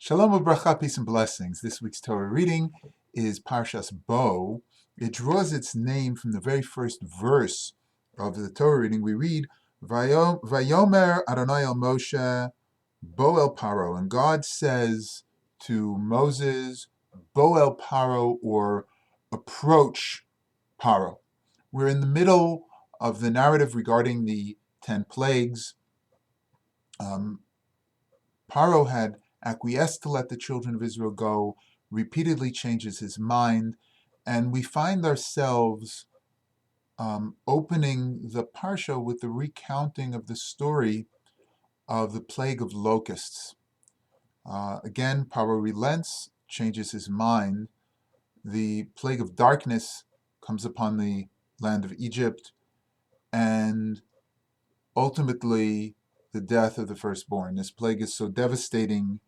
Shalom u'bracha, peace and blessings. This week's Torah reading is Parshat Bo. It draws its name from the very first verse of the Torah reading. We read, Vayomer Adonai el Moshe Bo el Paro. And God says to Moses, Bo el Paro, or approach Paro. We're in the middle of the narrative regarding the 10 plagues. Paro had acquiesced to let the children of Israel go, repeatedly changes his mind, and we find ourselves opening the Parsha with the recounting of the story of the plague of locusts. Again, Paro relents, changes his mind. The plague of darkness comes upon the land of Egypt, and ultimately the death of the firstborn. This plague is so devastating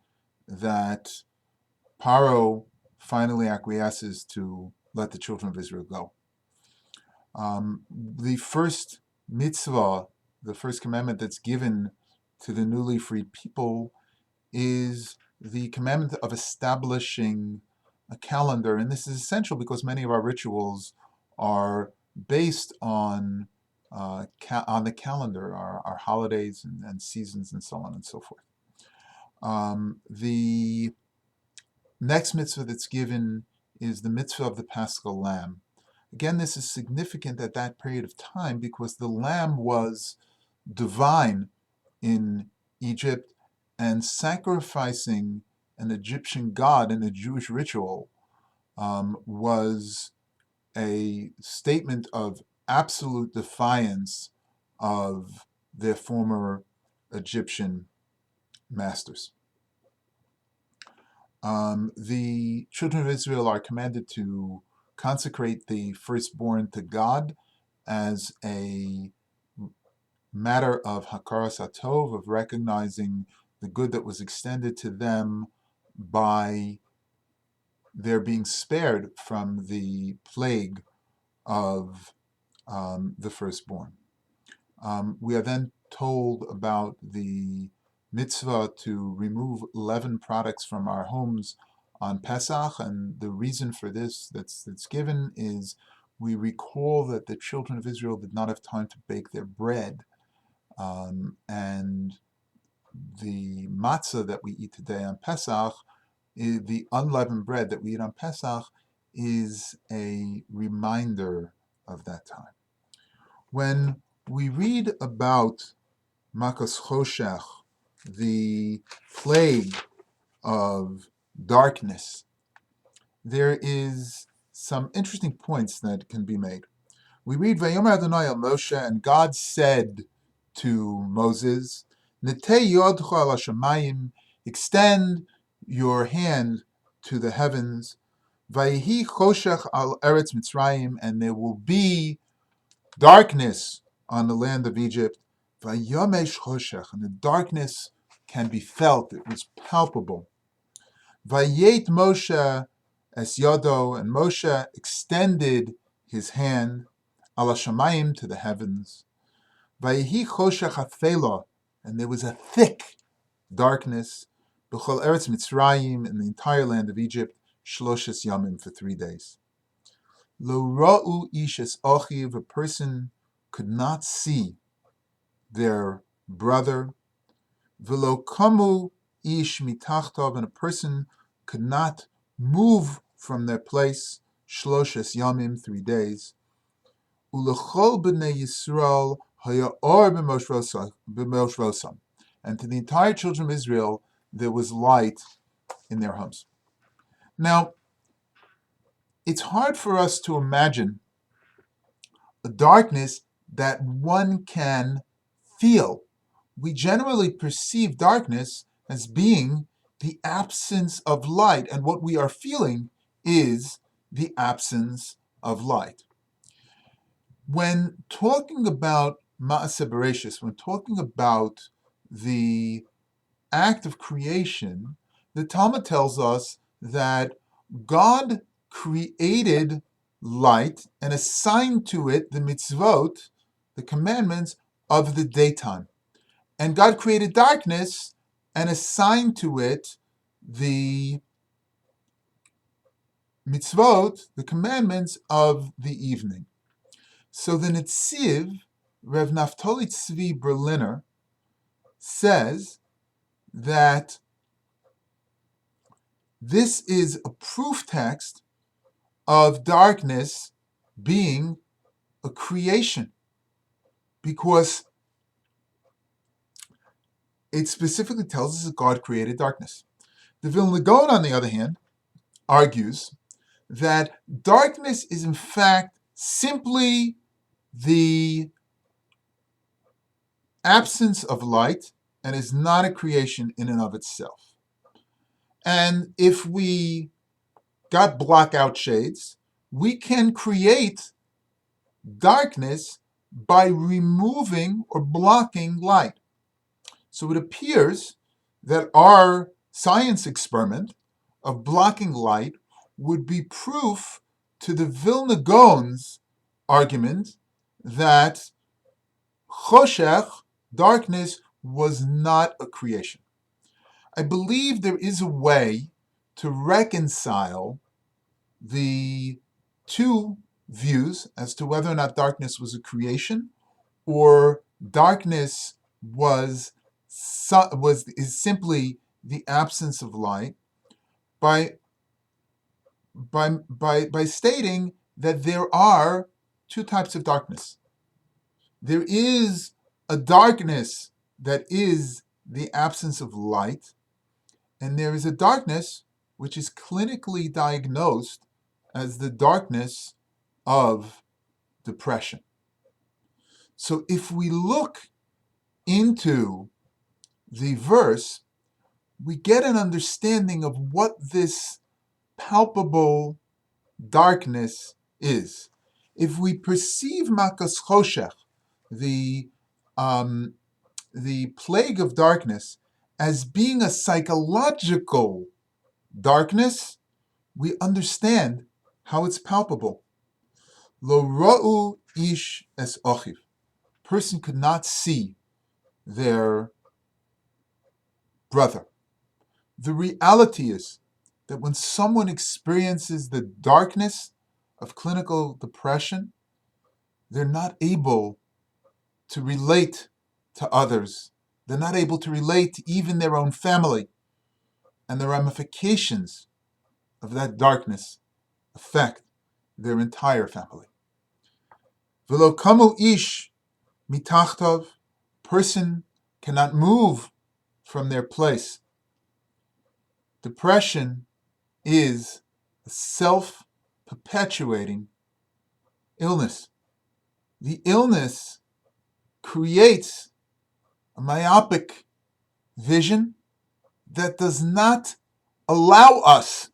that Paro finally acquiesces to let the children of Israel go. The first mitzvah, the first commandment that's given to the newly freed people is the commandment of establishing a calendar. And this is essential because many of our rituals are based on the calendar, our holidays and seasons and so on and so forth. The next mitzvah that's given is the mitzvah of the Paschal lamb. Again, this is significant at that period of time because the lamb was divine in Egypt, and sacrificing an Egyptian god in a Jewish ritual was a statement of absolute defiance of their former Egyptian masters. The children of Israel are commanded to consecrate the firstborn to God as a matter of hakaras hatov, of recognizing the good that was extended to them by their being spared from the plague of the firstborn. We are then told about the mitzvah to remove leaven products from our homes on Pesach, and the reason for this that's given is we recall that the children of Israel did not have time to bake their bread, and the matzah that we eat today on Pesach, the unleavened bread that we eat on Pesach, is a reminder of that time. When we read about Makas Choshech, the plague of darkness, there is some interesting points that can be made. We read, Vayomer Adonai el Moshe, and God said to Moses, Netei yodcha al hashamayim, extend your hand to the heavens, Vayihi choshech al eretz Mitzrayim, and there will be darkness on the land of Egypt, Vayomesh choshech, and the darkness can be felt, it was palpable. Vayet Moshe es yodo, and Moshe extended his hand, al hashamayim, to the heavens. Vayihi choshech atfela, and there was a thick darkness, b'chol eretz Mitzrayim, in the entire land of Egypt, shloshes yamim, for 3 days. Lo ra'u ish es achiv, a person could not see their brother. V'lo kamu ish mitachtov, and a person could not move from their place, shloshes yamim, 3 days. Ulechol b'nei Yisrael haya or b'moshvosam, and to the entire children of Israel there was light in their homes. Now, it's hard for us to imagine a darkness that one can feel. We generally perceive darkness as being the absence of light, and what we are feeling is the absence of light. When talking about Ma'aseh Bereshis, when talking about the act of creation, the Talmud tells us that God created light and assigned to it the mitzvot, the commandments of the daytime. And God created darkness and assigned to it the mitzvot, the commandments of the evening. So the Netziv, Rev Naftali Tzvi Berliner, says that this is a proof text of darkness being a creation, because it specifically tells us that God created darkness. The Vilna Gaon, on the other hand, argues that darkness is in fact simply the absence of light and is not a creation in and of itself. And if we got blackout shades, we can create darkness by removing or blocking light. So it appears that our science experiment of blocking light would be proof to the Vilna Gaon's argument that choshech, darkness, was not a creation. I believe there is a way to reconcile the two views as to whether or not darkness was a creation or darkness is simply the absence of light by stating that there are two types of darkness. There is a darkness that is the absence of light, and there is a darkness which is clinically diagnosed as the darkness of depression. So if we look into the verse, we get an understanding of what this palpable darkness is. If we perceive makas choshech, the plague of darkness, as being a psychological darkness, we understand how it's palpable. Lo ra'u ish es ochiv. Person could not see their brother. The reality is that when someone experiences the darkness of clinical depression, they're not able to relate to others. They're not able to relate to even their own family. And the ramifications of that darkness affect their entire family. V'lo kamu ish mitachtov, person cannot move from their place. Depression is a self-perpetuating illness. The illness creates a myopic vision that does not allow us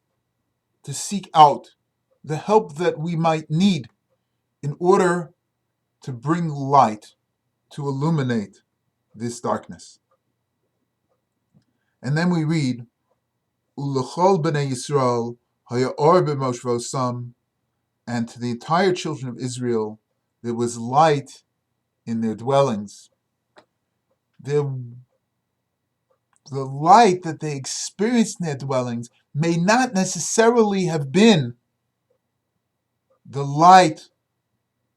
to seek out the help that we might need in order to bring light to illuminate this darkness. And then we read, Ulechol b'nei Yisrael haya'or b'moshvosam, and to the entire children of Israel there was light in their dwellings. The light that they experienced in their dwellings may not necessarily have been the light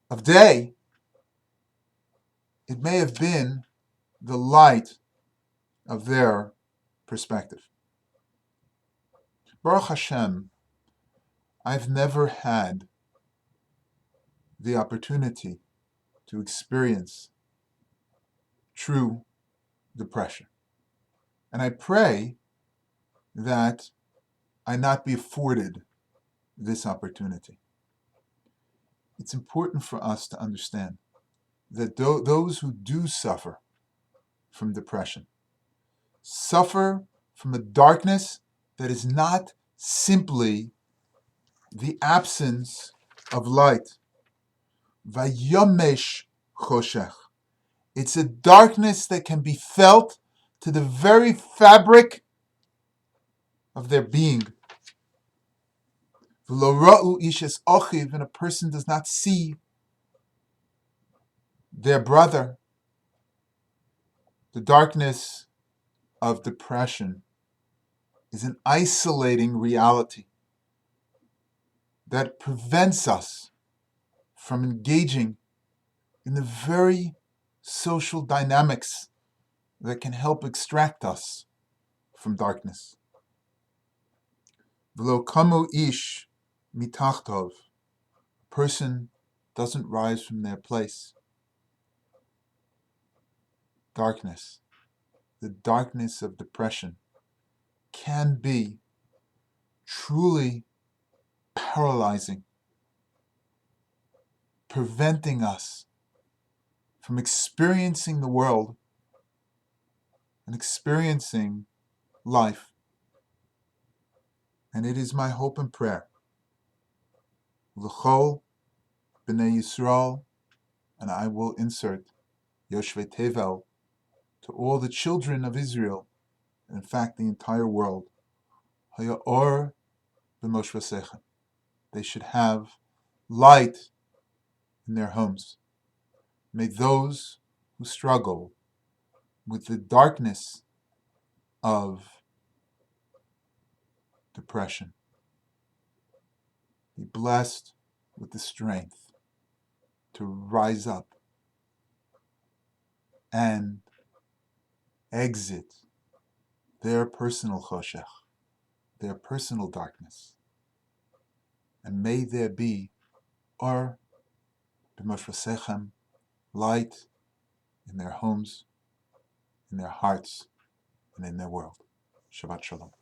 of day. It may have been the light of their perspective. Baruch Hashem, I've never had the opportunity to experience true depression. And I pray that I not be afforded this opportunity. It's important for us to understand that those who do suffer from depression suffer from a darkness that is not simply the absence of light. Vayomesh choshech. It's a darkness that can be felt to the very fabric of their being. V'lo ra'u ish es ochiv, and a person does not see their brother. The darkness of depression is an isolating reality that prevents us from engaging in the very social dynamics that can help extract us from darkness. V'lo kamu ish mitachtov, a person doesn't rise from their place. Darkness, the darkness of depression, can be truly paralyzing, preventing us from experiencing the world and experiencing life. And it is my hope and prayer, L'chol b'nei Yisrael, and I will insert Yoshvei Tevel, to all the children of Israel, and in fact the entire world, Haya or b'moshvasechem, they should have light in their homes. May those who struggle with the darkness of depression be blessed with the strength to rise up and exit their personal choshech, their personal darkness. And may there be or b'moshvasechem, light in their homes, in their hearts, and in their world. Shabbat Shalom.